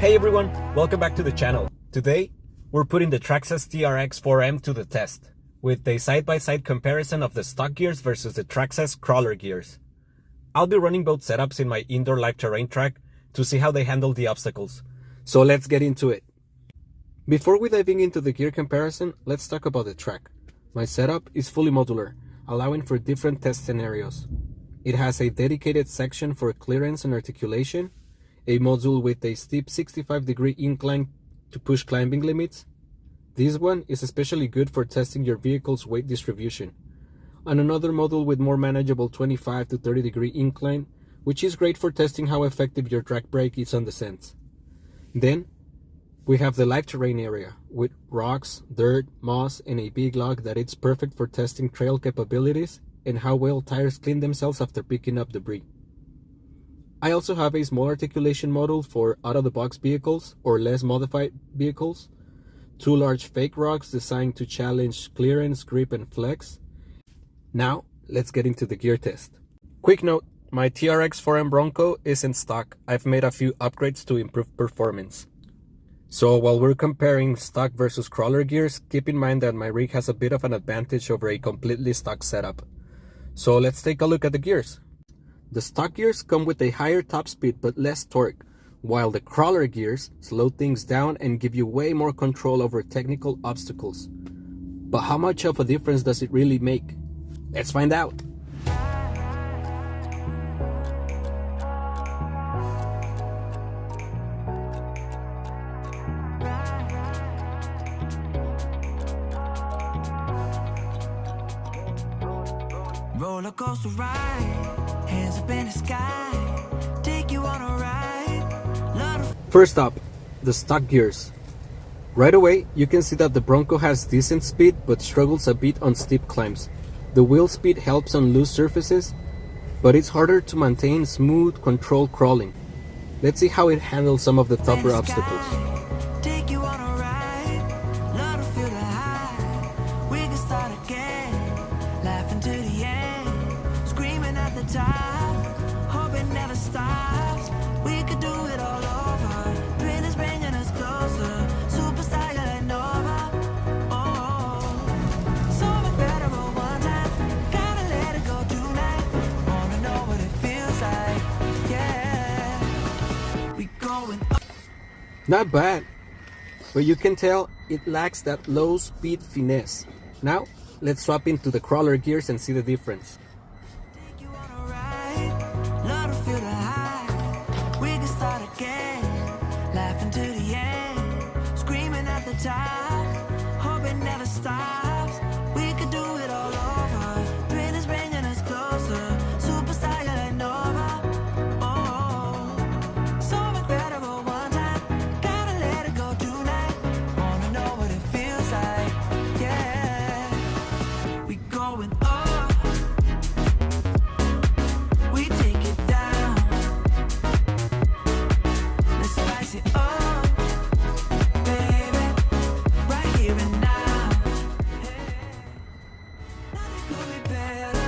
Hey everyone, welcome back to the channel. Today, we're putting the Traxxas TRX 4M to the test with a side-by-side comparison of the stock gears versus the Traxxas crawler gears. I'll be running both setups in my indoor live terrain track to see how they handle the obstacles. So let's get into it. Before we diving into the gear comparison, let's talk about the track. My setup is fully modular, allowing for different test scenarios. It has a dedicated section for clearance and articulation, a module with a steep 65-degree incline to push climbing limits. This one is especially good for testing your vehicle's weight distribution. And another module with more manageable 25 to 30-degree incline, which is great for testing how effective your drag brake is on descents. Then, we have the live terrain area with rocks, dirt, moss, and a big log that it's perfect for testing trail capabilities and how well tires clean themselves after picking up debris. I also have a small articulation module for out-of-the-box vehicles or less modified vehicles, two large fake rocks designed to challenge clearance, grip, and flex. Now, let's get into the gear test. Quick note, my TRX 4M Bronco is in stock. I've made a few upgrades to improve performance. So while we're comparing stock versus crawler gears, keep in mind that my rig has a bit of an advantage over a completely stock setup. So let's take a look at the gears. The stock gears come with a higher top speed but less torque, while the crawler gears slow things down and give you way more control over technical obstacles. But how much of a difference does it really make? Let's find out! Roller coaster ride, hands up in the sky, take you on a ride. First up, the stock gears. Right away, you can see that the Bronco has decent speed but struggles a bit on steep climbs. The wheel speed helps on loose surfaces, but it's harder to maintain smooth, controlled crawling. Let's see how it handles some of the tougher obstacles. Take you on a ride, love to feel the high. We can start again, laughing to the end, screaming at the top, hope it never stops. We could do it all over, thrill is bringing us closer, superstar and over. Oh, so incredible one time, gotta let it go tonight. Wanna know what it feels like, yeah. We going up. Not bad, but you can tell it lacks that low speed finesse. Now, let's swap into the crawler gears and see the difference. Take you on a ride, love to feel the high. We can start again, laughing to the end, screaming at the top, hope it never stops. We could do it all over, thrill is bringing us closer, superstar and over. Oh, so incredible one time, gotta let it go tonight. Wanna know what it feels like, yeah. We going up, we take it down. Let's spice it up, baby, right here and now. Hey, nothing could be better.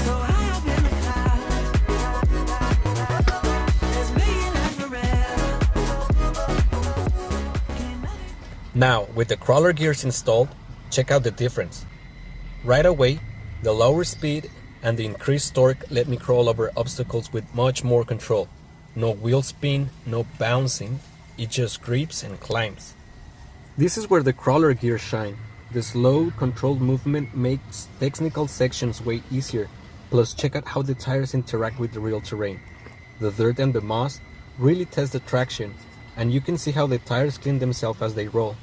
So high up in the clouds, let's make it last forever. Now, with the crawler gears installed, check out the difference. Right away, the lower speed and the increased torque let me crawl over obstacles with much more control. No wheel spin, no bouncing, it just grips and climbs. This is where the crawler gears shine. The slow, controlled movement makes technical sections way easier. Plus, check out how the tires interact with the real terrain. The dirt and the moss really test the traction, and you can see how the tires clean themselves as they roll.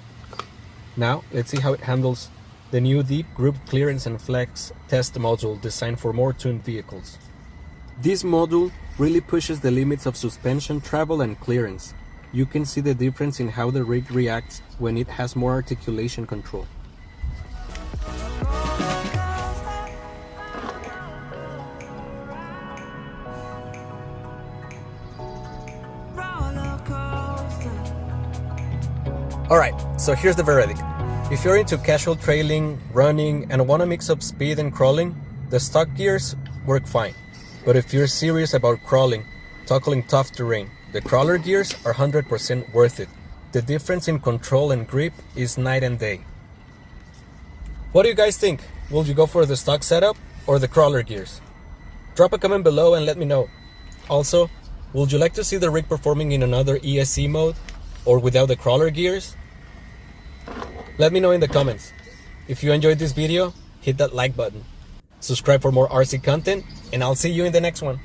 Now, let's see how it handles the new deep group clearance and flex test module designed for more tuned vehicles. This module really pushes the limits of suspension travel and clearance. You can see the difference in how the rig reacts when it has more articulation control. Roller coaster. Alright, so here's the verdict. If you're into casual trailing, running, and want to mix up speed and crawling, the stock gears work fine. But if you're serious about crawling, tackling tough terrain, The crawler gears are 100% worth it. The difference in control and grip is night and day. What do you guys think? Will you go for the stock setup or the crawler gears? Drop a comment below and let me know. Also, would you like to see the rig performing in another ESC mode or without the crawler gears? Let me know in the comments. If you enjoyed this video, hit that like button. Subscribe for more RC content, and I'll see you in the next one.